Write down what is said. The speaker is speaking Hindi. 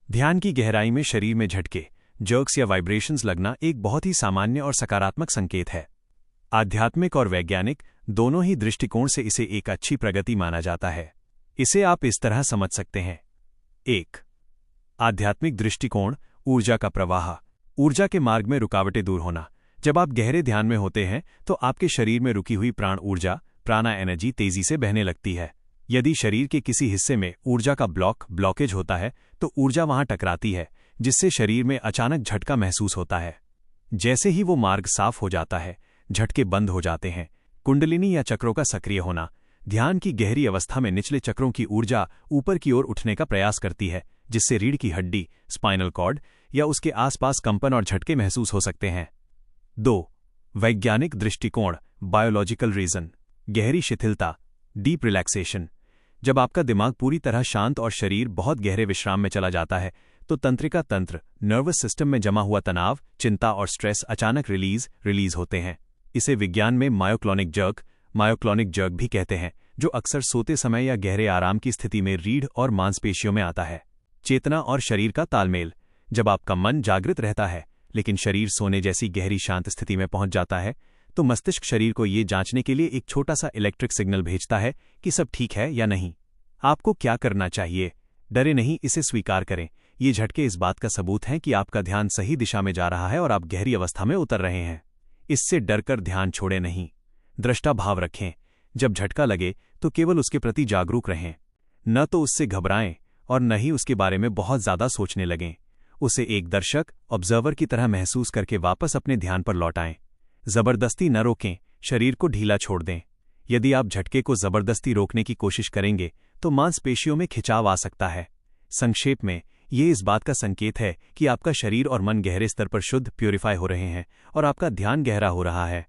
ध्यान की गहराई में शरीर में झटके, जर्क्स या वाइब्रेशंस लगना एक बहुत ही सामान्य और सकारात्मक संकेत है। आध्यात्मिक और वैज्ञानिक दोनों ही दृष्टिकोण से इसे एक अच्छी प्रगति माना जाता है। इसे आप इस तरह समझ सकते हैं। 1. आध्यात्मिक दृष्टिकोण, ऊर्जा का प्रवाह। ऊर्जा के मार्ग में रुकावटें दूर होना। जब आप गहरे ध्यान में होते हैं तो आपके शरीर में रुकी हुई प्राण ऊर्जा, प्राणा एनर्जी तेजी से बहने लगती है। यदि शरीर के किसी हिस्से में ऊर्जा का ब्लॉकेज होता है तो ऊर्जा वहां टकराती है, जिससे शरीर में अचानक झटका महसूस होता है। जैसे ही वो मार्ग साफ हो जाता है, झटके बंद हो जाते हैं। कुंडलिनी या चक्रों का सक्रिय होना। ध्यान की गहरी अवस्था में निचले चक्रों की ऊर्जा ऊपर की ओर उठने का प्रयास करती है, जिससे रीढ़ की हड्डी, स्पाइनल कॉर्ड या उसके आसपास कंपन और झटके महसूस हो सकते हैं। 2. वैज्ञानिक दृष्टिकोण, बायोलॉजिकल रीजन। गहरी शिथिलता, डीप रिलैक्सेशन। जब आपका दिमाग पूरी तरह शांत और शरीर बहुत गहरे विश्राम में चला जाता है तो तंत्रिका तंत्र, नर्वस सिस्टम में जमा हुआ तनाव, चिंता और स्ट्रेस अचानक रिलीज होते हैं। इसे विज्ञान में मायोक्लोनिक जर्क भी कहते हैं, जो अक्सर सोते समय या गहरे आराम की स्थिति में रीढ़ और मांसपेशियों में आता है। चेतना और शरीर का तालमेल। जब आपका मन जागृत रहता है लेकिन शरीर सोने जैसी गहरी शांत स्थिति में पहुंच जाता है तो मस्तिष्क शरीर को ये जांचने के लिए एक छोटा सा इलेक्ट्रिक सिग्नल भेजता है कि सब ठीक है या नहीं। आपको क्या करना चाहिए? डरे नहीं, इसे स्वीकार करें। ये झटके इस बात का सबूत हैं कि आपका ध्यान सही दिशा में जा रहा है और आप गहरी अवस्था में उतर रहे हैं। इससे डरकर ध्यान छोड़े नहीं। दृष्टा भाव रखें। जब झटका लगे तो केवल उसके प्रति जागरूक रहें, न तो उससे घबराएं और न ही उसके बारे में बहुत ज्यादा सोचने लगें। उसे एक दर्शक, ऑब्जर्वर की तरह महसूस करके वापस अपने ध्यान पर लौटाएं। जबरदस्ती न रोकें, शरीर को ढीला छोड़ दें। यदि आप झटके को जबरदस्ती रोकने की कोशिश करेंगे तो मांसपेशियों में खिंचाव आ सकता है। संक्षेप में, ये इस बात का संकेत है कि आपका शरीर और मन गहरे स्तर पर शुद्ध, प्यूरिफाई हो रहे हैं और आपका ध्यान गहरा हो रहा है।